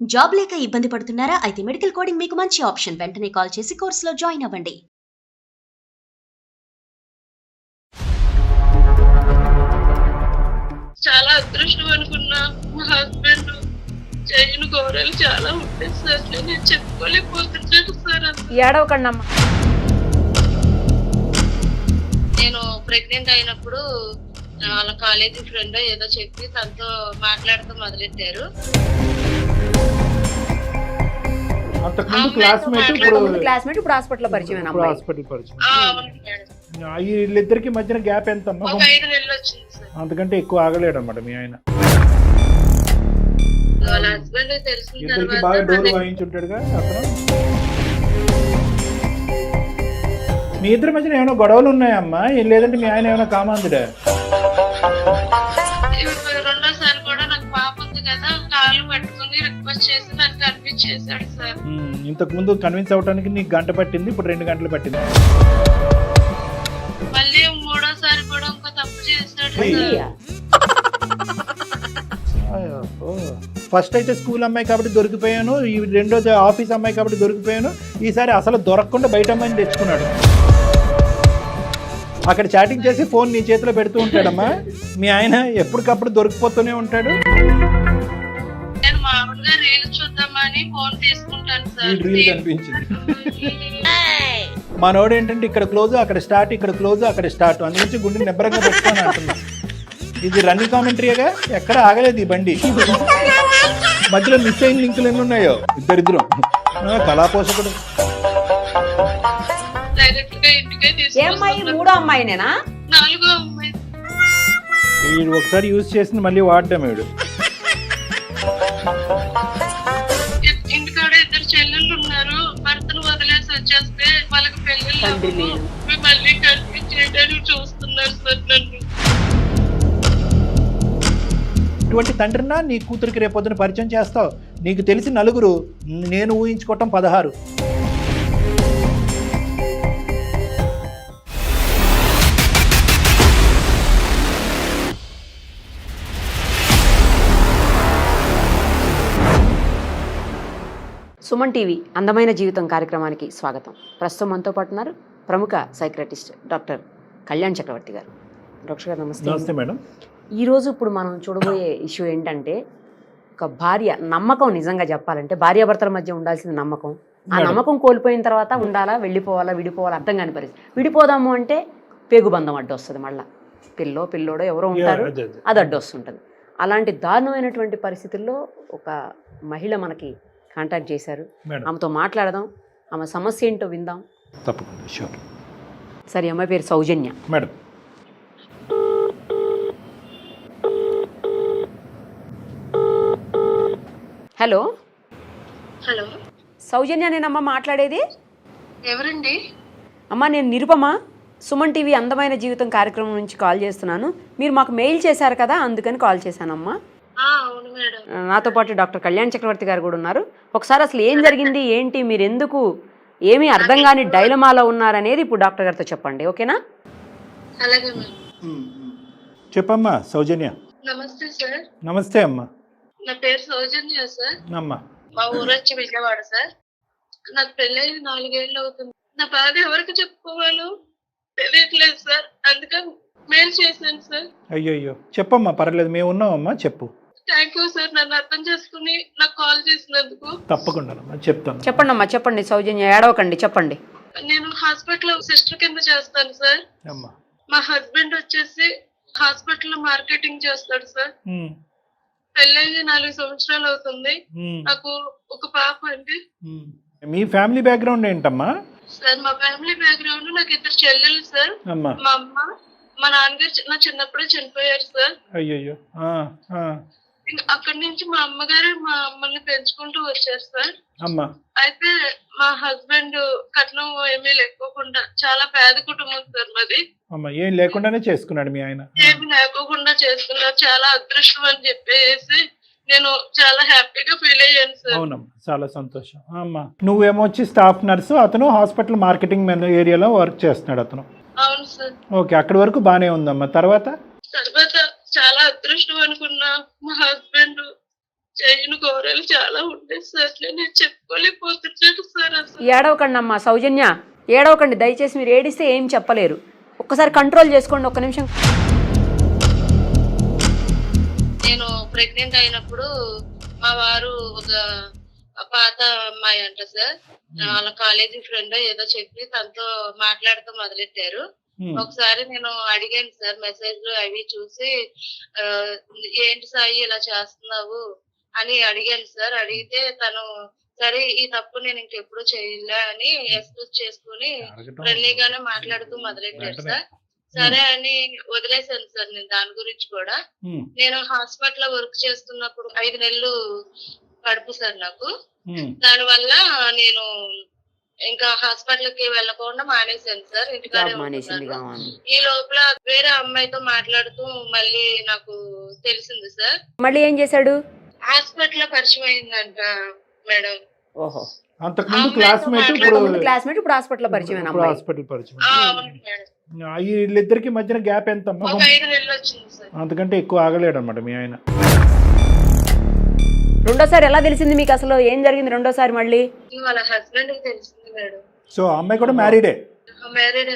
Job లేక ఇబ్బంది పడుతున్నారా? అయితే మెడికల్ కోడింగ్ మీకు మంచి ఆప్షన్. వెంటనే కాల్ చేసి కోర్సులో జాయిన్ అవ్వండి. చాలా అదృష్టం అనుకున్నా. మా హస్బెండ్ చేయని గౌరవాలు చాలా ఉంటాయి సార్. నేను చెప్పుకోలేకపోతున్నాను సార్. ఏడవకండమ్మా. నేను ప్రెగ్నెంట్ అయినప్పుడు వాళ్ళ కాలేజీ ఫ్రెండ్ ఏదో చెప్పి తనతో మాట్లాడుతూ మొదలెట్టారు. అంతకుముందు క్లాస్మేట్, ఇప్పుడు హాస్పిటల్ పరిచయం. హాస్పిటల్ పరిచయం. అవును మేడం. వీళ్ళిద్దరికి మధ్యన గ్యాప్ ఎంత అమ్మా? ఒక 5 నెలలు వచ్చింది సార్. అంతకంటే ఎక్కువ ఆగలేడు అనమాట మీ ఆయన. వాళ్ళ హస్బెండ్ తెలిసిన ఇద్దరికి బాగా డోర్ తర్వాత వాయించుంటాడుగా అతను. మీ ఇద్దరి మధ్యన ఏమైనా గొడవలు ఉన్నాయమ్మా? లేదంటే మీ ఆయన ఏమైనా కామాంధుడా? రెండోసారి కూడా నాకు పాప ఉంది కదా, కాళ్ళు పట్టుకుని రిక్వెస్ట్ చేసి నాకు కన్విన్స్ చేశాడు సార్. ఇంతకు ముందు కన్విన్స్ అవడానికి నీకు గంట పట్టింది, ఇప్పుడు 2 గంటలు పట్టింది. మళ్ళీ మూడోసారి కూడా ఇంకో తప్పు చేశాడు సార్. ఫస్ట్ అయితే స్కూల్ అమ్మాయి కాబట్టి దొరికిపోయాను, ఈ రెండోది ఆఫీస్ అమ్మాయి కాబట్టి దొరికిపోయాను, ఈసారి అసలు దొరకకుండా బయట అమ్మాయిని తెచ్చుకున్నాడు. అక్కడ చాటింగ్ చేసి ఫోన్ నీ చేతిలో పెడుతూ ఉంటాడమ్మా. మీ ఆయన ఎప్పటికప్పుడు దొరికిపోతూనే ఉంటాడు. నేను మామూలుగా రీల్ చూద్దామని ఫోన్ తీసుకుంటాను సార్. ఈ రీల్ కనిపించింది. మనోడు ఏంటంటే ఇక్కడ క్లోజ్ అక్కడ స్టార్ట్, ఇక్కడ క్లోజ్ అక్కడ స్టార్ట్, అందుగురించి గుండె నిబ్బరంగా పెట్టుకొని అంటున్నా. ఇది రన్నింగ్ కామెంటరీగా ఎక్కడ ఆగలేదు ఈ బండి. మధ్యలో మిస్ అయిన లింకులు ఎన్ని ఉన్నాయో ఇద్దరిద్దరం. కళాపోషకుడు. డైరెక్ట్ గా ఇంటికే ఏమ్మాయి? మూడో అమ్మాయినేనా? 4వ అమ్మాయి. వీడు ఒకసారి యూజ్ చేసింది మళ్ళీ వాడడం వీడు. ఇంటికాడ 2 చెల్లెళ్ళు ఉన్నారు. భర్తను వదిలేసి వచ్చేస్తే వాళ్ళకి పెళ్ళిళ్ళు మళ్ళీ కనిపించేయడానికి చూస్తున్నారు సార్ నన్ను. ఇటువంటి తండ్రినా నీ కూతురికి రేపొద్దున పరిచయం చేస్తావు. నీకు తెలిసి 4, నేను ఊహించుకోవటం 16. సుమన్ టీవీ అందమైన జీవితం కార్యక్రమానికి స్వాగతం. ప్రస్తుతం మనతో పాటు ఉన్నారు ప్రముఖ సైక్రటిస్ట్ డాక్టర్ కళ్యాణ్ చక్రవర్తి గారు. డాక్టర్ గారు నమస్తే. నమస్తే మేడం. ఈరోజు ఇప్పుడు మనం చూడబోయే ఇష్యూ ఏంటంటే, ఒక భార్య నమ్మకం, నిజంగా చెప్పాలంటే భార్యాభర్తల మధ్య ఉండాల్సిన నమ్మకం, ఆ నమ్మకం కోల్పోయిన తర్వాత ఉండాలా, వెళ్ళిపోవాలా, విడిపోవాలా అర్థం కాని పరిస్థితి. విడిపోదాము అంటే పేగుబంధం అడ్డు వస్తుంది, మళ్ళీ పిల్లోడో ఎవరో ఉంటారు, అది అడ్డు వస్తుంటుంది. అలాంటి దారుణమైనటువంటి పరిస్థితుల్లో ఒక మహిళ మనకి కాంటాక్ట్ చేశారు. ఆమెతో మాట్లాడదాం, ఆమె సమస్య ఏంటో విందాం. తప్పకుండా, షూర్. సరే, అమ్మాయి పేరు సౌజన్య మేడం. హలో. హలో, సౌజన్య నేనమ్మా మాట్లాడేది. ఎవరండి? అమ్మా నేను నిరుపమ, సుమన్ టీవీ అందమైన జీవితం కార్యక్రమం నుంచి కాల్ చేస్తున్నాను. మీరు మాకు మెయిల్ చేశారు కదా, అందుకని కాల్ చేశానమ్మా. అవును మేడం. నాతో పాటు డాక్టర్ కళ్యాణ్ చక్రవర్తి గారు కూడా ఉన్నారు. ఒకసారి అసలు ఏం జరిగింది ఏంటి, మీరు ఎందుకు ఏమీ అర్థం కాని డైలమాలో ఉన్నారనేది ఇప్పుడు డాక్టర్ గారితో చెప్పండి, ఓకేనా? అలాగే మేడం. చెప్పమ్మా సౌజన్య. నమస్తే సార్. నమస్తే అమ్మా. నా పేరు సౌజన్య సార్. అమ్మా. మా ఊరు వచ్చి విజయవాడ సార్. నాకు పెళ్ళి 4 ఏళ్ళు అవుతుంది. నా బాధ ఎవరికి చెప్పుకోవాలో తెలియట్లేదు సార్, అందుకని మెయిల్ చేశాను సార్. అయ్యో చెప్పమ్మా, పర్లేదు, మేము ఉన్నామమ్మా, చెప్పు. థ్యాంక్ యూ సార్, నన్ను అర్థం చేసుకుని నాకు కాల్ చేసినందుకు. తప్పకుండా చెప్తాను. చెప్పండి అమ్మా, చెప్పండి సౌజన్య, ఏడవకండి, చెప్పండి. నేను హాస్పిటల్ సిస్టర్ కింద చేస్తాను సార్. అమ్మా. మా హస్బెండ్ వచ్చేసి హాస్పిటల్ మార్కెటింగ్ చేస్తాడు సార్. పెళ్ళి 4 సంవత్సరాలు అవుతుంది. నాకు ఒక పాప అండి. మీ ఫ్యామిలీ బ్యాక్గ్రౌండ్ ఏంటమ్మా? సార్ మా ఫ్యామిలీ బ్యాక్గ్రౌండ్, నాకు 2 చెల్లెలు సార్. మా అమ్మ, మా నాన్నగారు నా చిన్నప్పుడే చనిపోయారు సార్. అయ్యో. అక్కడి నుంచి మా అమ్మగారు మా అమ్మల్ని పెంచుకుంటూ వచ్చారు సార్. అమ్మా. అయితే మా హస్బెండ్ కట్నం ఏమీ లేకోకుండా, చాలా పేద కుటుంబం సార్ మాది. అమ్మా, ఏం లేకుండానే చేసుకున్నాడు మీ ఆయన? ఏమి లేకోకుండా చేసుకున్నారు. చాలా అదృష్టం అని చెప్పేసి నేను చాలా హ్యాపీగా ఫీల్ అయ్యాను సార్. అవునమ్మా, చాలా సంతోషం. అమ్మా, నువ్వేమో వచ్చి స్టాఫ్ నర్సు, అతను హాస్పిటల్ మార్కెటింగ్ ఏరియాలో వర్క్ చేస్తున్నాడు అతను. అవును సార్. ఓకే, అక్కడి వరకు బానే ఉందమ్మా. తర్వాత చాలా అదృష్టం అనుకున్నా. మా హస్బెండ్ చేయని ఘోరాలు చాలా ఉంటాయి సార్. నేను చెప్పుకోలేకపోతున్నాను సార్. అసలు ఏడవకండి అమ్మా సౌజన్య, ఏడవకండి దయచేసి. మీరు ఏడిస్తే ఏం చెప్పలేరు. ఒక్కసారి కంట్రోల్ చేసుకోండి, ఒక్క నిమిషం. నేను ప్రెగ్నెంట్ అయినప్పుడు మా వారు ఒక పాత అమ్మాయి అంట సార్, వాళ్ళ కాలేజీ ఫ్రెండ్ ఏదో చెప్పి తనతో మాట్లాడుతూ మొదలెట్టారు. ఒకసారి నేను అడిగాను సార్, మెసేజ్లు అవి చూసి ఏంటి సాయి ఇలా చేస్తున్నావు అని అడిగాను సార్. అడిగితే తను సరే ఈ తప్పు నేను ఇంకెప్పుడు చేయలే అని ఎక్స్క్యూజ్ చేసుకుని ఫ్రెండ్లీగానే మాట్లాడుతూ మొదలెట్టారు సార్. సరే అని వదిలేసాను సార్ నేను దాని గురించి కూడా. నేను హాస్పిటల్ లో వర్క్ చేస్తున్నప్పుడు 5 నెలలు కడుపు సార్ నాకు. దాని వల్ల నేను ఇంకా హాస్పిటల్ కి వెళ్ళకుండా మానేశాను సార్, ఇంటికాడే ఉంటున్నాను. ఈ లోపల వేరే అమ్మాయితో మాట్లాడుతూ మళ్ళీ నాకు తెలిసింది సార్. మళ్ళీ ఏం చేశాడు? హాస్పిటల్ లో పరిచయం అయిందంట మేడం. ఓహో, అంతకుముందు క్లాస్మేట్, ఇప్పుడు హాస్పిటల్ పరిచయం. హాస్పిటల్ పరిచయం. అవును మేడం. వీళ్ళిద్దరికి మధ్యన గ్యాప్ ఎంత? ఒక 5 నెలలు వచ్చింది సార్. అంతకంటే ఎక్కువ ఆగలేడు అనమాట మీ ఆయన. రెండోసారి ఎలా తెలిసింది మీకు? అసలు ఏం జరిగింది రెండోసారి? మళ్ళీ వాళ్ళ హస్బెండ్ కి తెలిసింది మేడం. సో అమ్మాయి కూడా మ్యారీడే? మ్యారీడ్.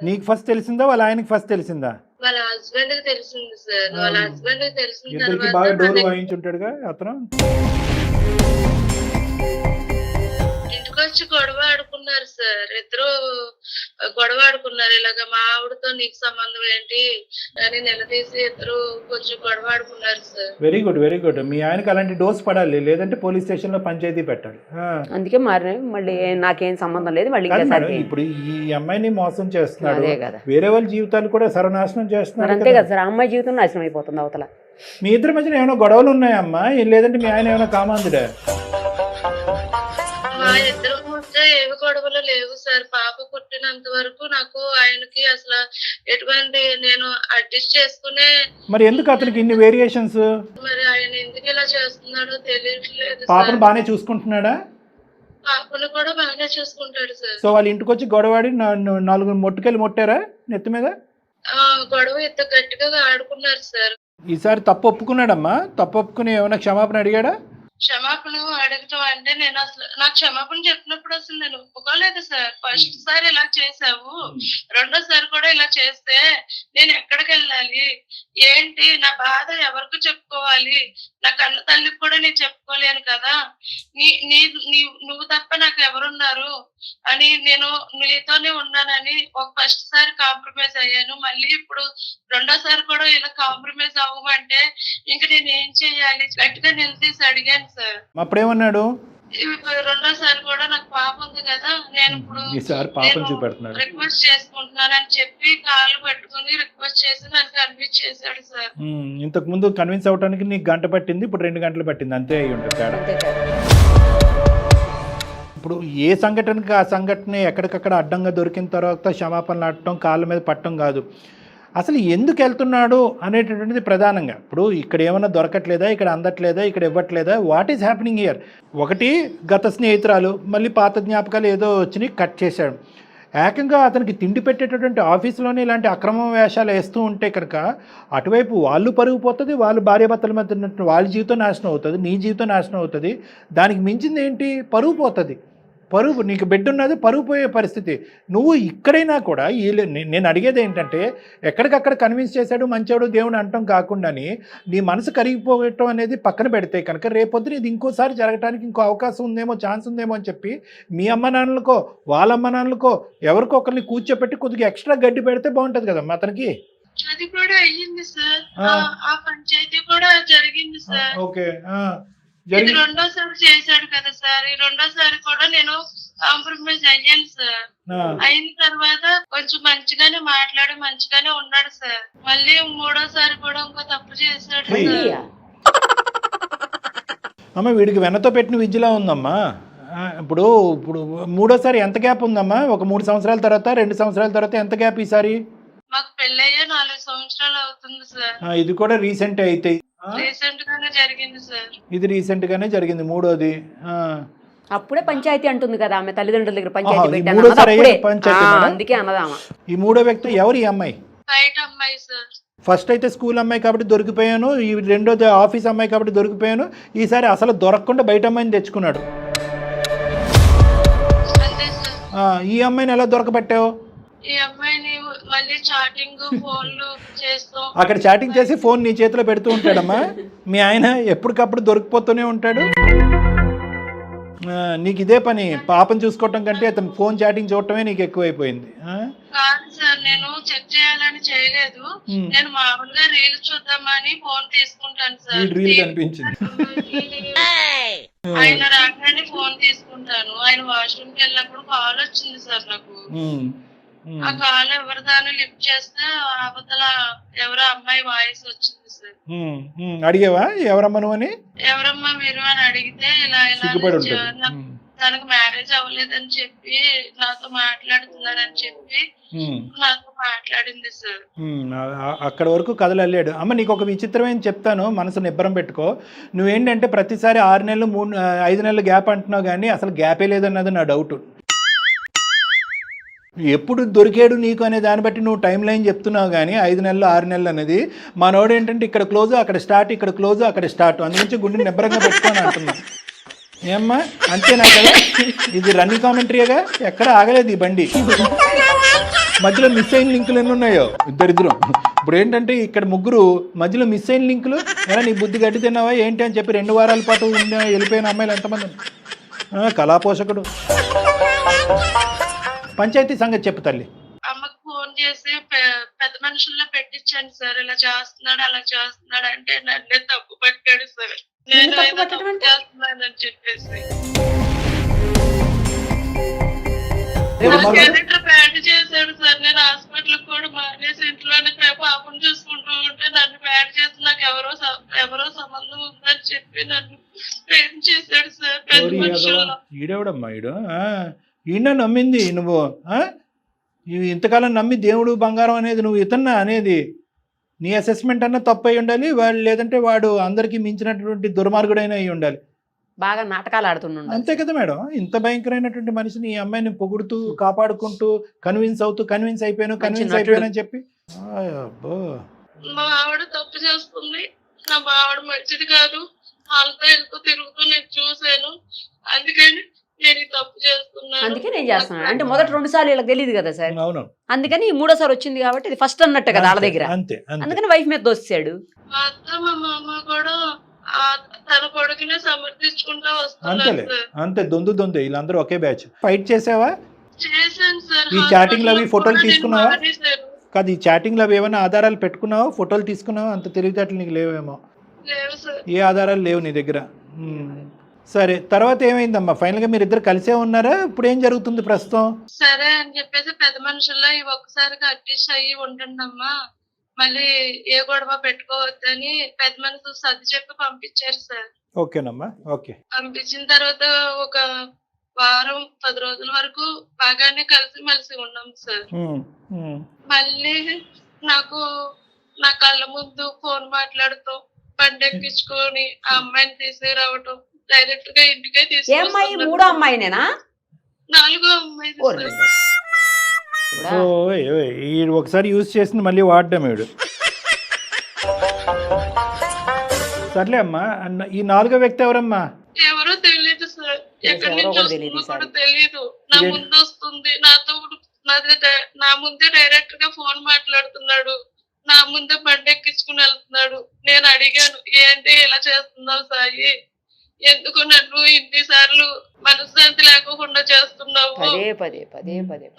నీకు ఫస్ట్ తెలిసిందా వాళ్ళ ఆయనకి ఫస్ట్ తెలిసిందా? వాళ్ళ హస్బెండ్ కి తెలిసింది సార్. వాళ్ళ హస్బెండ్ కి తెలిసిన ఇద్దరికి బాగా డోర్ వాయించుంటాడుగా అతను. ఇంటికి వచ్చి గొడవ ఆడుకున్నారు సార్. ఇద్దరు గొడవ ఆడుకున్నారు. ఇలాగ మా ఆవిడతో నీకు సంబంధం ఏంటి అని నిలదీసి ఇద్దరు కొంచెం గొడవ ఆడుకున్నారు sir. Very good, very good. మీ ఆయనకి అలాంటి డోస్ పడాలి, లేదంటే పోలీస్ స్టేషన్ లో పంచాయతీ పెట్టాలి. అందుకే మరి మళ్ళీ నాకేం సంబంధం లేదు. మళ్ళీ ఇప్పుడు ఈ అమ్మాయిని మోసం చేస్తున్నాడు, వేరే వాళ్ళ జీవితాలు కూడా సర్వనాశనం చేస్తున్నారు. అంతే కదా సార్, అమ్మాయి జీవితం నాశనం అయిపోతుంది అవతల. మీ ఇద్దరి మధ్యన ఏమైనా గొడవలు ఉన్నాయమ్మా, లేదంటే మీ ఆయన ఏమైనా కామాంధుడా? మా ఇద్దరు మధ్య ఏవి గొడవలు లేవు సార్. పాప పుట్టినంత వరకు నాకు ఆయనకి అసలు ఎటువంటి నేను అడ్జస్ట్ చేసుకునే. మరి ఎందుకు అతనికి ఇన్ని వేరియేషన్స్? మరి ఆయన ఎందుకు ఇలా చేస్తున్నాడో తెలియట్లేదు. పాపను బాగానే చూసుకుంటున్నాడా? పాపను కూడా బాగానే చూసుకుంటాడు సార్. సో వాళ్ళ ఇంటికి వచ్చి గొడవాడి 4 మొట్టుకెళ్ళి మొట్టారా నెత్తి మీద? గొడవ ఎంత గట్టిగా ఆడుకున్నారు సార్. ఈసారి తప్పు ఒప్పుకున్నాడమ్మా? తప్పు ఒప్పుకుని ఏమైనా క్షమాపణ అడిగాడా? క్షమాపణ అడగటం అంటే నేను అసలు నాకు క్షమాపణ చెప్పినప్పుడు అసలు నేను ఒప్పుకోలేదు సార్. ఫస్ట్ సారి ఇలా చేసావు, రెండోసారి కూడా ఇలా చేస్తే నేను ఎక్కడికి వెళ్ళాలి, ఏంటి నా బాధ ఎవరికి చెప్పుకోవాలి, నా కన్న తల్లికి కూడా నేను చెప్పుకోలేను కదా, నువ్వు తప్ప నాకు ఎవరున్నారు అని నేను నీతోనే ఉన్నానని ఒక ఫస్ట్ సారి కాంప్రమైజ్ అయ్యాను. మళ్ళీ ఇప్పుడు రెండోసారి కూడా ఇలా కాంప్రమైజ్ అవ్వమంటే ఇంక నేను ఏం చెయ్యాలి గట్టిగా నిలదీసి అడిగాను సార్. అప్పుడేమన్నాడు? రెండోసారి కూడా నాకు పాప ఉంది కదా, నేను ఇప్పుడు రిక్వెస్ట్ చేసుకుంటున్నాను అని చెప్పి కాళ్ళు పట్టుకుని రిక్వెస్ట్ చేసి నన్ను కన్విన్స్ చేశాడు సార్. ఇంతకు ముందు కన్విన్స్ అవడానికి నీకు గంట పట్టింది, ఇప్పుడు 2 గంటలు పట్టింది, అంతే అయి ఉంటుంది తేడా. ఇప్పుడు ఏ సంఘటనకి ఆ సంఘటన ఎక్కడికక్కడ అడ్డంగా దొరికిన తర్వాత క్షమాపణలు ఆడటం, కాళ్ళ మీద పట్టడం కాదు, అసలు ఎందుకు వెళ్తున్నాడు అనేటటువంటిది ప్రధానంగా. ఇప్పుడు ఇక్కడ ఏమన్నా దొరకట్లేదా, ఇక్కడ అందట్లేదా, ఇక్కడ ఇవ్వట్లేదా, వాట్ ఈజ్ హ్యాపెనింగ్ హియర్? ఒకటి గత స్నేహితురాలు, మళ్ళీ పాత జ్ఞాపకాలు ఏదో వచ్చినాయి, కట్ చేశాడు. ఏకంగా అతనికి తిండి పెట్టేటటువంటి ఆఫీసులోనే ఇలాంటి అక్రమ వేషాలు వేస్తూ ఉంటే కనుక అటువైపు వాళ్ళు పరుగు పోతుంది, వాళ్ళు భార్యాభర్తల మధ్య వాళ్ళ జీవితం నాశనం అవుతుంది, నీ జీవితం నాశనం అవుతుంది. దానికి మించింది ఏంటి? పరుగు పోతుంది. పరువు, నీకు బిడ్డ ఉన్నది, పరువు పోయే పరిస్థితి. నువ్వు ఇక్కడైనా కూడా నేను అడిగేది ఏంటంటే, ఎక్కడికక్కడ కన్విన్స్ చేశాడు మంచోడు దేవుడు అంటాం కాకుండాని నీ మనసు కరిగిపోవటం అనేది పక్కన పెడితే కనుక రేపొద్దున ఇది ఇంకోసారి జరగడానికి ఇంకో అవకాశం ఉందేమో, ఛాన్స్ ఉందేమో అని చెప్పి మీ అమ్మ నాన్నలకో వాళ్ళ అమ్మ నాన్నలకో ఎవరికో ఒకరిని కూర్చోపెట్టి కొద్దిగా ఎక్స్ట్రా గడ్డి పెడితే బాగుంటుంది కదమ్మా అతనికి. అది కూడా అయ్యింది సార్, ఆ పంచాయతీ కూడా జరిగింది సార్. ఓకే, ఇది రెండోసారి చేశాడు కదా సార్. ఈ రెండోసారి కూడా నేను కాంప్రమైజ్ అయ్యాను సార్. అయిన తర్వాత కొంచెం మంచిగానే మాట్లాడి మంచిగానే ఉన్నాడు సార్. మళ్ళీ మూడోసారి కూడా ఇంకో తప్పు చేశాడు సార్. అమ్మ వీడికి వెన్నతో పెట్టిన విద్యలా ఉందమ్మా. ఇప్పుడు మూడోసారి ఎంత గ్యాప్ ఉందమ్మా? ఒక 3 సంవత్సరాల తర్వాత, 2 సంవత్సరాల తర్వాత ఎంత గ్యాప్ ఈసారి? మాకు పెళ్ళయ్యే 4 సంవత్సరాలు అవుతుంది సార్. ఇది కూడా రీసెంట్ అయితే? రీసెంట్ గానే జరిగింది సార్. ఇది రీసెంట్ గానే జరిగింది, మూడోది. అప్పుడే పంచాయతీ అంటుంది కదా ఆమె తల్లిదండ్రుల దగ్గర పంచాయతీ అందుకే అన్నదామా. ఈ మూడో వ్యక్తి ఎవరు? ఈ అమ్మాయి బయట అమ్మాయి సార్. ఫస్ట్ అయితే స్కూల్ అమ్మాయి కాబట్టి దొరికిపోయాను, ఈ రెండోది ఆఫీస్ అమ్మాయి కాబట్టి దొరికిపోయాను, ఈసారి అసలు దొరకకుండా బయట అమ్మాయిని తెచ్చుకున్నాడు. అంతే సార్. ఈ అమ్మాయిని ఎలా దొరకబట్టావు? ఈ అమ్మాయిని మళ్ళీ చాటింగ్ ఫోన్లు చేస్తూ అక్కడ చాటింగ్ చేసి ఫోన్ నీ చేతిలో పెడుతూ ఉంటాడమ్మా మీ ఆయన, ఎప్పటికప్పుడు దొరికిపోతూనే ఉంటాడు. నీకు ఇదే పని, పాపను చూసుకోవటం కంటే అతను ఫోన్ చాటింగ్ చూడటమే నీకు ఎక్కువైపోయింది. కాదు సార్, నేను చెక్ చేయాలని చేయలేదు. నేను మామూలుగా రీల్స్ చూద్దామని ఫోన్ తీసుకుంటాను సార్. రీల్ కనిపించింది. ఆయన రాగానే ఫోన్ తీసుకుంటాను. ఆయన వాష్రూమ్ కి వెళ్ళినప్పుడు కాల్ వచ్చింది సార్ నాకు. ఆ కాల్ ఎవరిదాన్ని లిఫ్ట్ చేస్తే అవతల ఎవరో అమ్మాయి వాయిస్ వచ్చింది సార్. అడిగావా ఎవరమ్మా నువ్వు అని? ఎవరమ్మా మీరు అని అడిగితే ఇలా తనకు మ్యారేజ్ అవ్వలేదని చెప్పి నాతో మాట్లాడుతున్నాడని చెప్పి నాతో మాట్లాడింది సార్. అక్కడ వరకు కథలు అల్లాడు. అమ్మ నీకు ఒక విచిత్రమైన చెప్తాను, మనసు నిబ్బరం పెట్టుకో. నువ్వేంటంటే ప్రతిసారి 6 నెలలు 5 నెలలు గ్యాప్ అంటున్నావు, కానీ అసలు గ్యాపే లేదన్నది నా డౌట్. ఎప్పుడు దొరికాడు నీకు అనే దాన్ని బట్టి నువ్వు టైం లైన్ చెప్తున్నావు, కానీ 5 నెలలు 6 నెలలు అనేది మనోడు ఏంటంటే ఇక్కడ క్లోజ్ అక్కడ స్టార్ట్, ఇక్కడ క్లోజ్ అక్కడ స్టార్ట్, అందుగురించి గుండె నిబ్బరంగా పెట్టుకొని అంటున్నా. ఏమ్మా అంతేనా కదా? ఇది రన్నింగ్ కామెంటరీగా, ఎక్కడ ఆగలేదు ఈ బండి. మధ్యలో మిస్ అయిన లింకులు ఎన్ని ఉన్నాయో ఇద్దరిద్దరం. ఇప్పుడు ఏంటంటే ఇక్కడ ముగ్గురు మధ్యలో మిస్ అయిన లింకులు, ఎలా నీ బుద్ధి గడ్డి తిన్నావా ఏంటి అని చెప్పి 2 వారాల పాటు వెళ్ళిపోయిన అమ్మాయిలు ఎంతమంది? కళాపోషకుడు. పంచాయతీ సంగతి చెప్పు తల్లి. అమ్మకు ఫోన్ చేసి పెద్ద మనుషుల్లో పెట్టించాను సార్, ఇలా చేస్తున్నాడు అలా చేస్తున్నాడు అంటే నన్నే తప్పు పట్టాడు సార్. నేను తప్పు చేస్తున్నానని చెప్పేసి క్యారెక్టర్ బ్యాడ్ చేశాడు సార్. నేను హాస్పిటల్ కూడా మానేసి ఇంట్లోనే పాపం చూసుకుంటూ ఉంటే నన్ను బ్యాడ్ చేసి నాకు ఎవరో సంబంధం ఉందని చెప్పి నన్ను ప్రేమ చేశాడు సార్. పెద్ద మనుషుల్లో ఈడెవడమ్మా ఈడు? ఈయన నమ్మింది నువ్వు, ఇంతకాలం నమ్మి దేవుడు బంగారం అనేది నువ్వు ఇతన్నా అనేది. నీ అసెస్మెంట్ అన్నా తప్పు అయి ఉండాలి, వాడు లేదంటే వాడు అందరికీ మించినటువంటి దుర్మార్గుడైనా అయి ఉండాలి. బాగా నాటకాలు ఆడుతున్నాడు. అంతే కదా మేడం? ఇంత భయంకరమైనటువంటి మనిషిని ఈ అమ్మాయిని పొగుడుతూ కాపాడుకుంటూ కన్విన్స్ అయిపోయాను అని చెప్పి. మా ఆవిడ తప్పు చేస్తుంది, నా ఆవిడ మంచిది కాదు, వాళ్ళతో వెళ్తూ తిరుగుతూ నేను చూసాను, అందుకని నేను తప్పు చేస్తున్నాను. అందుకే నేను చేస్తున్నాను అంటే మొదటి 2 సార్లు వీళ్ళకి తెలియదు కదా సార్. అవును. అందుకని 3వ వచ్చింది కాబట్టి ఇది ఫస్ట్ అన్నట్టు కదా వాళ్ళ దగ్గర. అంతే. అందుకని వైఫ్ మీద దోస్తాడు. మా అత్త మా మామ కూడా తన కొడుకునే సమర్థించుకుంటా అంతేలే, అంతే. దొందు వీళ్ళందరూ ఒకే బ్యాచ్. ఫైట్ చేసావా? చేశాను సార్. ఈ చాటింగ్ లో ఫోటోలు తీసుకున్నావా? కాదు, ఈ చాటింగ్ లో ఏమైనా ఆధారాలు పెట్టుకున్నావా? ఫోటోలు తీసుకున్నావా? అంత తెలివితేటలు నీకు లేవేమో. లేవు సార్. ఏ ఆధారాలు లేవు నీ దగ్గర. సరే, తర్వాత ఏమైందమ్మా? ఫైనల్ గా మీరు ఇద్దరు కలిసే ఉన్నారా? ఇప్పుడు ఏం జరుగుతుంది ప్రస్తుతం? సరే అని చెప్పేసి పెద్ద మనుషుల్లో ఈ ఒక్కసారిగా అడ్జస్ట్ అయ్యి ఉంటుండమ్మా, మళ్ళీ ఏ గొడవ పెట్టుకోవద్దని పెద్ద మనుషులు సర్ది చెప్పి పంపించారు సార్. ఓకేనమ్మా, ఓకే. పంపించిన తర్వాత ఒక వారం 10 రోజుల వరకు బాగానే కలిసి మెలిసి ఉన్నాం సార్. మళ్ళీ నాకు నా కళ్ళ ముందు ఫోన్ మాట్లాడుతూ పండెక్కించుకొని ఆ అమ్మాయిని తీసుకురావటం, డైరెక్ట్ గా ఇంటికే అమ్మాయి 3వ అమ్మాయినేనా? 4వ అమ్మాయి. ఒకసారి యూజ్ చేసింది మళ్ళీ వాడడం వీడు. సర్లే అమ్మా, ఈ 4వ వ్యక్తి ఎవరమ్మా? ఎవరో తెలియదు సార్, ఎక్కడి నుంచి వస్తుందో కూడా తెలియదు. నా ముందు వస్తుంది, నా ముందే డైరెక్ట్ గా ఫోన్ మాట్లాడుతున్నాడు, నా ముందే బండెక్కించుకుని వెళ్తున్నాడు. నేను అడిగాను, ఏంటి ఇలా చేస్తున్నావు సాయి, ఎందుకు నన్ను ఇన్నిసార్లు మనశ్శాంతి లేకుండా చేస్తున్నావు,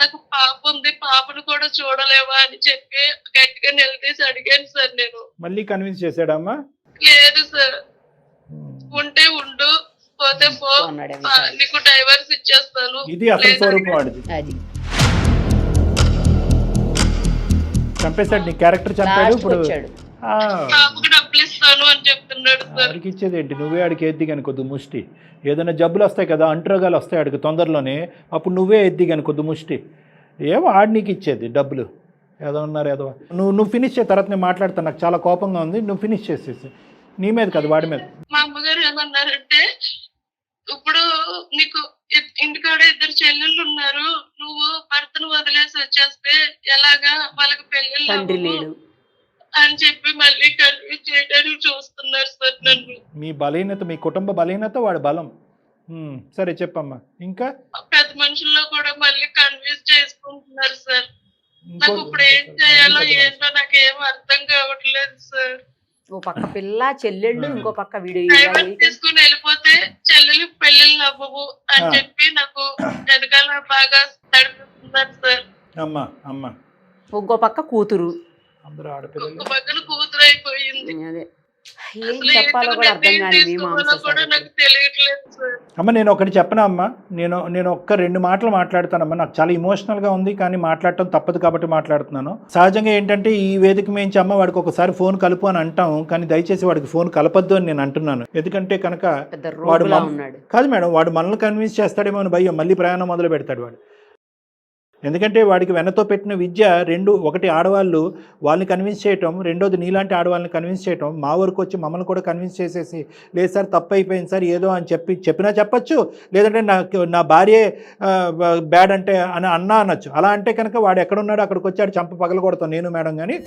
నాకు పాప ఉంది, పాపను కూడా చూడలేవా అని చెప్పి గట్టిగా నిలదీసి అడిగాను సార్. నేను మళ్ళీ కన్విన్స్ చేశాడమ్మా? లేదు సార్, ఉంటే ఉండు, పోతే పో, నీకు డైవర్స్ ఇచ్చేస్తాను. ఇది అసలు స్వరూపం వాడిది. చంపేశాడు, నీ క్యారెక్టర్ చంపాడు. ఇప్పుడు డబ్బులు ఇస్తాను అని చెప్తున్నాడు సార్. ఆడికి ఇచ్చేది ఏంటి? నువ్వే ఆడికి ఎద్ది కానీ కొద్ది ముష్టి. ఏదైనా జబ్బులు వస్తాయి కదా, అంటురోగాలు వస్తాయి ఆడికి తొందరలోనే, అప్పుడు నువ్వే ఎద్ది కానీ కొద్ది ముష్టి. ఏమో ఆడి నీకు ఇచ్చేది డబ్బులు. ఏదో ఉన్నారు ఏదో. నువ్వు ఫినిష్ చేయ, తర్వాత నేను మాట్లాడతాను, నాకు చాలా కోపంగా ఉంది. నువ్వు ఫినిష్ చేసేసి, నీ మీద కదా వాడి మీద. మా అమ్మగారు ఏమన్నారంటే, ఇప్పుడు నీకు ఇంటికాడ 2 చెల్లెళ్ళు ఉన్నారు, నువ్వు భర్తను వదిలేసి వచ్చేస్తే ఎలాగా, వాళ్ళకి పెళ్ళిళ్ళు అని చెప్పి మళ్ళీ కన్విన్స్ చేయడానికి చూస్తున్నారు సార్ నన్ను. మీ బలహీనత, మీ కుటుంబ బలహీనత వాడి బలం. సరే చెప్పమ్మా. ఇంకా పెద్ద మనుషుల్లో కూడా మళ్ళీ కన్విన్స్ చేసుకుంటున్నారు సార్. నాకు ఇప్పుడు ఏం చేయాలో ఏంటో నాకు ఏం అర్థం కావట్లేదు సార్. ఓ పక్క పిల్ల చెల్లెళ్ళు, ఇంకో పక్క వీడియో డైవర్స్ తీసుకుని వెళ్ళిపోతే చెల్లెలు పెళ్ళిళ్ళు అవ్వవు అని చెప్పి నాకు వెనకాల బాగా నడిపిస్తున్నారు సార్. అమ్మా అమ్మా ఇంకో పక్క కూతురు, అందరూ ఆడపిల్లలు. ఒక పక్కన కూతురు అయిపోయింది. అదే ఏం అసలు చెప్పాలో ఎందుకు కూడా అర్థం కాని తీసుకోవాలో కూడా నాకు తెలియట్లేదు సార్. అమ్మ నేను ఒకటి చెప్పనా అమ్మా, నేను ఒక్క 2 మాటలు మాట్లాడతానమ్మా. నాకు చాలా ఇమోషనల్గా ఉంది, కానీ మాట్లాడటం తప్పదు కాబట్టి మాట్లాడుతున్నాను. సహజంగా ఏంటంటే ఈ వేదిక మేంచి అమ్మ వాడికి ఒకసారి ఫోన్ కలుపు అని అంటాం, కానీ దయచేసి వాడికి ఫోన్ కలపద్దు అని నేను అంటున్నాను. ఎందుకంటే కనుక వాడు కాదు మేడం, వాడు మనల్ని కన్విన్స్ చేస్తాడేమో అని భయం, మళ్ళీ ప్రయాణం మొదలు పెడతాడు వాడు. ఎందుకంటే వాడికి వెనతో పెట్టిన విద్య 2, ఒకటి ఆడవాళ్ళు వాళ్ళని కన్విన్స్ చేయటం, రెండోది నీలాంటి ఆడవాళ్ళని కన్విన్స్ చేయటం. మా వరకు వచ్చి మమ్మల్ని కూడా కన్విన్స్ చేసేసి లేదు సార్ తప్పు అయిపోయింది సార్ ఏదో అని చెప్పినా చెప్పచ్చు, లేదంటే నా భార్యే బ్యాడ్ అంటే అని అనొచ్చు. అలా అంటే కనుక వాడు ఎక్కడున్నాడో అక్కడికి వచ్చాడు చంప పగల కొడతాం నేను మేడం. కానీ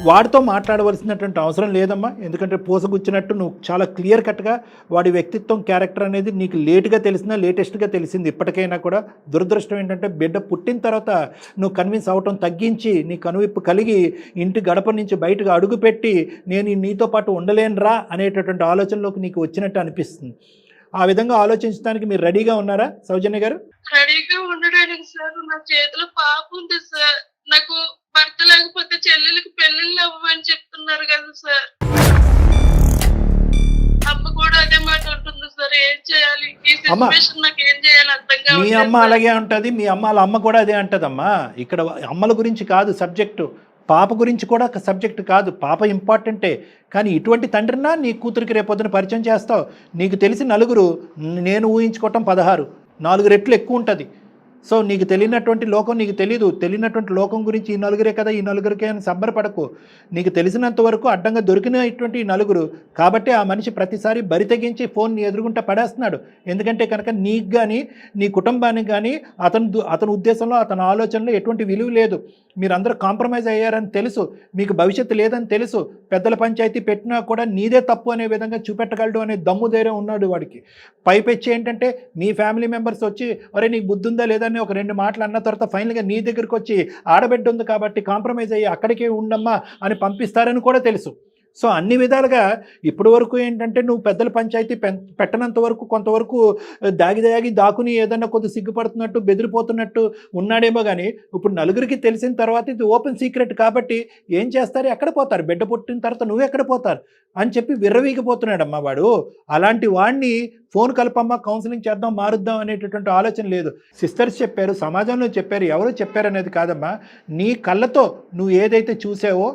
వాడితో మాట్లాడవలసినటువంటి అవసరం లేదమ్మా. ఎందుకంటే పూసగుచ్చినట్టు నువ్వు చాలా క్లియర్ కట్గా వాడి వ్యక్తిత్వం, క్యారెక్టర్ అనేది నీకు లేట్గా తెలిసినా లేటెస్ట్గా తెలిసింది ఇప్పటికైనా కూడా. దురదృష్టం ఏంటంటే బిడ్డ పుట్టిన తర్వాత నువ్వు కన్విన్స్ అవటం తగ్గించి నీ కనువిప్పు కలిగి ఇంటి గడప నుంచి బయటకు అడుగుపెట్టి నేను నీతో పాటు ఉండలేనురా అనేటటువంటి ఆలోచనలోకి నీకు వచ్చినట్టు అనిపిస్తుంది. ఆ విధంగా ఆలోచించడానికి మీరు రెడీగా ఉన్నారా సౌజన్య గారు? రెడీగా ఉండడానికి సార్ నా చేతిలో పాప ఉంది సార్. నాకు భర్త లేకపోతే చెల్లెలకి పెళ్ళిళ్ళు అవ్వమని చెప్తున్నారు కదా సార్. అమ్మ కూడా అదే మాట ఉంటుంది సార్. ఏం చేయాలి ఈ సిచ్యువేషన్, నాకు ఏం చేయాలి అర్థం కాదు. మీ అమ్మ అలాగే ఉంటుంది, మీ అమ్మ కూడా అదే అంటదమ్మా. ఇక్కడ అమ్మల గురించి కాదు సబ్జెక్టు, పాప గురించి కూడా సబ్జెక్ట్ కాదు. పాప ఇంపార్టెంటే, కానీ ఇటువంటి తండ్రినా నీ కూతురికి రేపొద్దున పరిచయం చేస్తావు. నీకు తెలిసి 4, నేను ఊహించుకోవటం 16, 4 రెట్లు ఎక్కువ ఉంటుంది. సో నీకు తెలియనటువంటి లోకం నీకు తెలీదు. తెలియనటువంటి లోకం గురించి ఈ 4 కదా, ఈ 4 అని సంబరపడకు. నీకు తెలిసినంత వరకు అడ్డంగా దొరికినటువంటి ఈ 4 కాబట్టి ఆ మనిషి ప్రతిసారి బరి తెగించి ఫోన్ ఎదురుగుంటా పడేస్తున్నాడు. ఎందుకంటే కనుక నీకు కానీ నీ కుటుంబానికి కానీ అతని ఉద్దేశంలో, అతని ఆలోచనలో ఎటువంటి విలువ లేదు. మీరందరూ కాంప్రమైజ్ అయ్యారని తెలుసు, మీకు భవిష్యత్తు లేదని తెలుసు. పెద్దల పంచాయతీ పెట్టినా కూడా నీదే తప్పు అనే విధంగా చూపెట్టగలడు అనే దమ్ము ధైర్యం ఉన్నాడు వాడికి. పైపెచ్చి ఏంటంటే మీ ఫ్యామిలీ మెంబర్స్ వచ్చి ఒరే నీకు బుద్ధి ఉందా లేదా అని ఒక 2 మాటలు అన్న తర్వాత ఫైనల్గా నీ దగ్గరికి వచ్చి ఆడబిడ్డ ఉంది కాబట్టి కాంప్రమైజ్ అయ్యి అక్కడికే ఉండమ్మా అని పంపిస్తారని కూడా తెలుసు. సో అన్ని విధాలుగా ఇప్పటి వరకు ఏంటంటే నువ్వు పెద్దల పంచాయతీ పెట్టనంత వరకు కొంతవరకు దాకుని ఏదన్నా కొద్ది సిగ్గుపడుతున్నట్టు బెదిరిపోతున్నట్టు ఉన్నాడేమో. కానీ ఇప్పుడు 4కి తెలిసిన తర్వాత ఇది ఓపెన్ సీక్రెట్ కాబట్టి ఏం చేస్తారు, ఎక్కడ పోతారు, బిడ్డ పుట్టిన తర్వాత నువ్వు ఎక్కడ పోతారు అని చెప్పి విర్రవీగిపోతున్నాడమ్మా వాడు. అలాంటి వాడిని ఫోన్ కలపమ్మా, కౌన్సిలింగ్ చేద్దాం, మారుద్దాం అనేటటువంటి ఆలోచన లేదు. సిస్టర్స్ చెప్పారు, సమాజంలో చెప్పారు, ఎవరు చెప్పారనేది కాదమ్మా. నీ కళ్ళతో నువ్వు ఏదైతే చూసావో,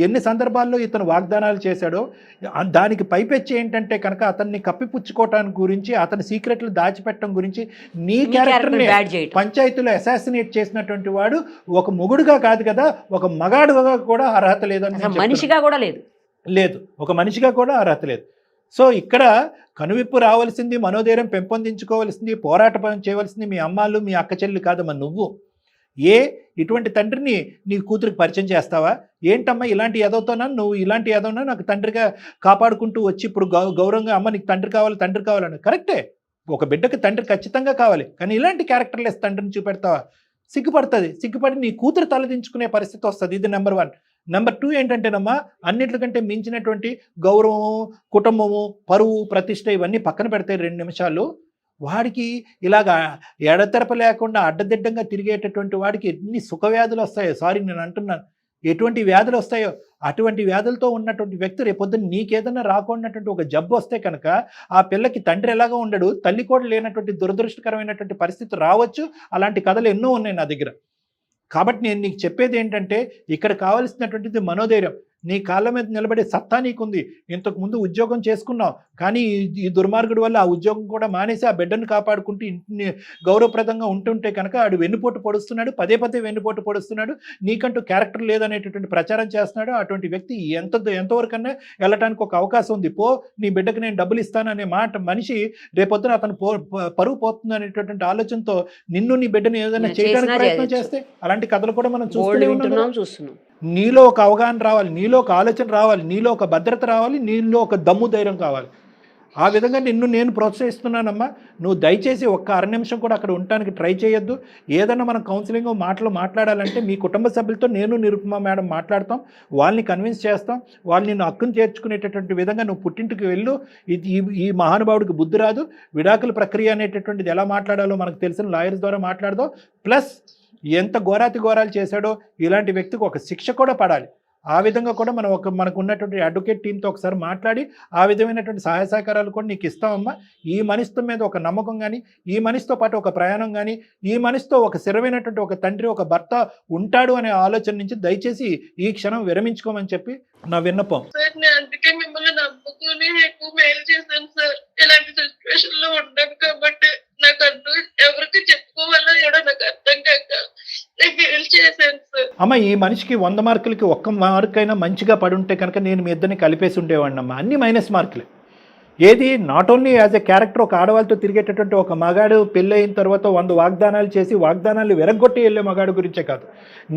ఎన్ని సందర్భాల్లో ఇతను వాగ్దానాలు చేశాడో, దానికి పైపెచ్చి ఏంటంటే కనుక అతన్ని కప్పిపుచ్చుకోవటానికి గురించి, అతని సీక్రెట్లు దాచిపెట్టడం గురించి నీ క్యారెక్టర్ని పంచాయతీలో అసాసినేట్ చేసినటువంటి వాడు ఒక మొగుడుగా కాదు కదా, ఒక మగాడుగా కూడా అర్హత లేదని, మనిషిగా కూడా లేదు, ఒక మనిషిగా కూడా అర్హత లేదు. సో ఇక్కడ కనువిప్పు రావాల్సింది, మనోధైర్యం పెంపొందించుకోవాల్సింది, పోరాటం చేయవలసింది మీ అమ్మాళ్ళు, మీ అక్క చెల్లి కాదమ్మా నువ్వు. ఇటువంటి తండ్రిని నీ కూతురికి పరిచయం చేస్తావా? ఏంటమ్మా ఇలాంటి ఎదవుతానా, నువ్వు ఇలాంటి ఎదవునా నాకు తండ్రిగా కాపాడుకుంటూ వచ్చి ఇప్పుడు గౌరవంగా అమ్మ నీకు తండ్రి కావాలని. కరెక్టే, ఒక బిడ్డకి తండ్రి ఖచ్చితంగా కావాలి, కానీ ఇలాంటి క్యారెక్టర్లెస్ తండ్రిని చూపెడతావా? సిగ్గుపడి నీ కూతురు తలదించుకునే పరిస్థితి వస్తుంది. ఇది నెంబర్ 1. నెంబర్ 2 ఏంటంటేనమ్మా, అన్నిటికంటే మించినటువంటి గౌరవము, కుటుంబము, పరువు, ప్రతిష్ట ఇవన్నీ పక్కన పెడితే 2 నిమిషాలు వాడికి ఇలాగా ఎడతెరప లేకుండా అడ్డదిడ్డంగా తిరిగేటటువంటి వాడికి ఎన్ని సుఖవ్యాధులు వస్తాయో, సారీ నేను అంటున్నాను, ఎటువంటి వ్యాధులు వస్తాయో, అటువంటి వ్యాధులతో ఉన్నటువంటి వ్యక్తి రేపొద్దున నీకేదన్నా రాకున్నటువంటి ఒక జబ్బు వస్తే కనుక ఆ పిల్లకి తండ్రి ఎలాగా ఉండడు, తల్లి కూడా లేనటువంటి దురదృష్టకరమైనటువంటి పరిస్థితి రావచ్చు. అలాంటి కథలు ఎన్నో ఉన్నాయి నా దగ్గర. కాబట్టి నేను నీకు చెప్పేది ఏంటంటే ఇక్కడ కావాల్సినటువంటిది మనోధైర్యం. నీ కాళ్ళ మీద నిలబడే సత్తా నీకుంది. ఇంతకు ముందు ఉద్యోగం చేసుకున్నావు, కానీ ఈ దుర్మార్గుడి వల్ల ఆ ఉద్యోగం కూడా మానేసి ఆ బిడ్డను కాపాడుకుంటూ ఇంటిని గౌరవప్రదంగా ఉంటుంటే కనుక ఆడు వెన్నుపోటు పొడుస్తున్నాడు, పదే పదే వెన్నుపోటు పొడుస్తున్నాడు, నీకంటూ క్యారెక్టర్ లేదనేటటువంటి ప్రచారం చేస్తున్నాడు. అటువంటి వ్యక్తి ఎంతవరకన్నా వెళ్ళటానికి ఒక అవకాశం ఉంది. పో, నీ బిడ్డకు నేను డబ్బులు ఇస్తాననే మనిషి రేపొద్దున అతను పరువు పోతుంది అనేటటువంటి ఆలోచనతో నిన్ను నీ బిడ్డను ఏదైనా చేయడానికి ప్రయత్నం చేస్తే అలాంటి కథలు కూడా మనం చూస్తున్నాం. నీలో ఒక అవగాహన రావాలి, నీలో ఒక ఆలోచన రావాలి, నీలో ఒక భద్రత రావాలి, నీలో ఒక దమ్ము ధైర్యం కావాలి. ఆ విధంగా నిన్ను నేను ప్రోత్సహిస్తున్నానమ్మా. నువ్వు దయచేసి ఒక్క అర నిమిషం కూడా అక్కడ ఉండటానికి ట్రై చేయొద్దు. ఏదన్నా మనం కౌన్సిలింగ్ మాట్లాడాలంటే మీ కుటుంబ సభ్యులతో నేను నిరుపమ మేడం మాట్లాడతాం, వాళ్ళని కన్విన్స్ చేస్తాం, వాళ్ళు నిన్ను హక్కును చేర్చుకునేటటువంటి విధంగా నువ్వు పుట్టింటికి వెళ్ళు. ఈ మహానుభావుడికి బుద్ధి రాదు. విడాకుల ప్రక్రియ అనేటటువంటిది ఎలా మాట్లాడాలో మనకు తెలిసిన లాయర్స్ ద్వారా మాట్లాడదాం. ప్లస్ ఎంత ఘోరాలు చేశాడో ఇలాంటి వ్యక్తికి ఒక శిక్ష కూడా పడాలి. ఆ విధంగా కూడా మనకు ఉన్నటువంటి అడ్వకేట్ టీంతో ఒకసారి మాట్లాడి ఆ విధమైనటువంటి సహాయ సహకారాలు కూడా నీకు ఇస్తామమ్మా. ఈ మనిషితో మీద ఒక నమ్మకం కానీ, ఈ మనిషితో పాటు ఒక ప్రయాణం కానీ, ఈ మనిషితో ఒక స్థిరమైనటువంటి ఒక తండ్రి, ఒక భర్త ఉంటాడు అనే ఆలోచన నుంచి దయచేసి ఈ క్షణం విరమించుకోమని చెప్పి నా విన్నపం. సార్ నేను అందుకే మిమ్మల్ని నమ్ముకుని ఎక్కువ మెయిల్ చేశాను సార్. ఇలాంటి సిచ్యువేషన్ లో ఉన్నాను కాబట్టి నాకు ఎవరికి చెప్పుకోవాలో ఏడో నాకు అర్థం కాక నేను మెయిల్ చేశాను సార్. అమ్మ, ఈ మనిషికి 100 మార్కులకి 1 మార్క్ అయినా మంచిగా పడుంటే కనుక నేను మీ ఇద్దరిని కలిపేసి ఉండేవాడిని అమ్మ. అన్ని మైనస్ మార్కులే. ఏది not only as a character ఒక ఆడవాళ్ళతో తిరిగేటటువంటి ఒక మగాడు పెళ్ళి అయిన తర్వాత 100 వాగ్దానాలు చేసి వాగ్దానాలు వెరగొట్టి వెళ్ళే మగాడు గురించే కాదు,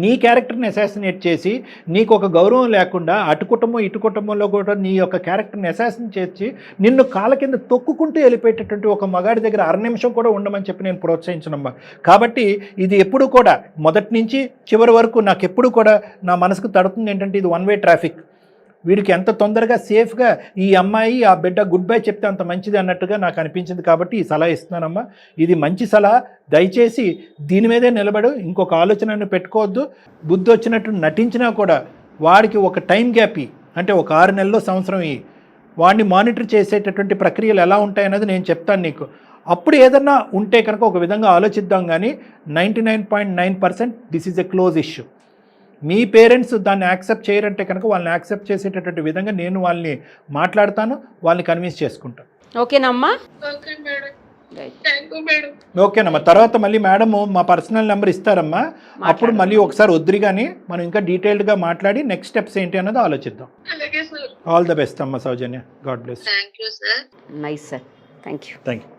నీ క్యారెక్టర్ని అసాసినేట్ చేసి నీకు ఒక గౌరవం లేకుండా అటు కుటుంబం ఇటు కుటుంబంలో కూడా నీ యొక్క క్యారెక్టర్ని అసాసినేట్ చేసి నిన్ను కాళ్ళ కింద తొక్కుకుంటూ వెళ్ళిపోయేటటువంటి ఒక మగాడి దగ్గర అర నిమిషం కూడా ఉండమని చెప్పి నేను ప్రోత్సహించనమ్మా. కాబట్టి ఇది ఎప్పుడు కూడా మొదటి నుంచి చివరి వరకు నాకు ఎప్పుడు కూడా నా మనసుకు తడుతుంది ఏంటంటే ఇది 1 వే ట్రాఫిక్. వీడికి ఎంత తొందరగా సేఫ్గా ఈ అమ్మాయి ఆ బిడ్డ గుడ్ బై చెప్తే అంత మంచిది అన్నట్టుగా నాకు అనిపించింది. కాబట్టి ఈ సలహా ఇస్తున్నానమ్మా. ఇది మంచి సలహా. దయచేసి దీని మీదే నిలబడు, ఇంకొక ఆలోచనను పెట్టుకోవద్దు. బుద్ధి వచ్చినట్టు నటించినా కూడా వాడికి ఒక టైం గ్యాప్ అంటే ఒక 6 నెలల్లో సంవత్సరం వాడిని మానిటర్ చేసేటటువంటి ప్రక్రియలు ఎలా ఉంటాయన్నది నేను చెప్తాను నీకు. అప్పుడు ఏదన్నా ఉంటే కనుక ఒక విధంగా ఆలోచిద్దాం. కానీ 99.9% this is a close issue. Me parents దాన్ని యాక్సెప్ట్ చేయరంటే కనుక వాళ్ళని యాక్సెప్ట్ చేసేటటువంటి విధంగా నేను వాళ్ళని మాట్లాడతాను, వాళ్ళని కన్విన్స్ చేసుకుంటాను. ఓకేనమ్మా? Okay madam, thank you madam. ఓకేనమ్మా. తర్వాత మళ్ళీ మేడం మా పర్సనల్ నెంబర్ ఇస్తారమ్మా. అప్పుడు మళ్ళీ ఒకసారి వద్దురు కానీ మనం ఇంకా డీటెయిల్డ్గా మాట్లాడి నెక్స్ట్ స్టెప్స్ ఏంటి అన్నది ఆలోచిద్దాం. అలాగే సార్. ఆల్ ద బెస్ట్ అమ్మా Soujanya. God bless. Thank you sir. Nice sir. Thank you. Thank you.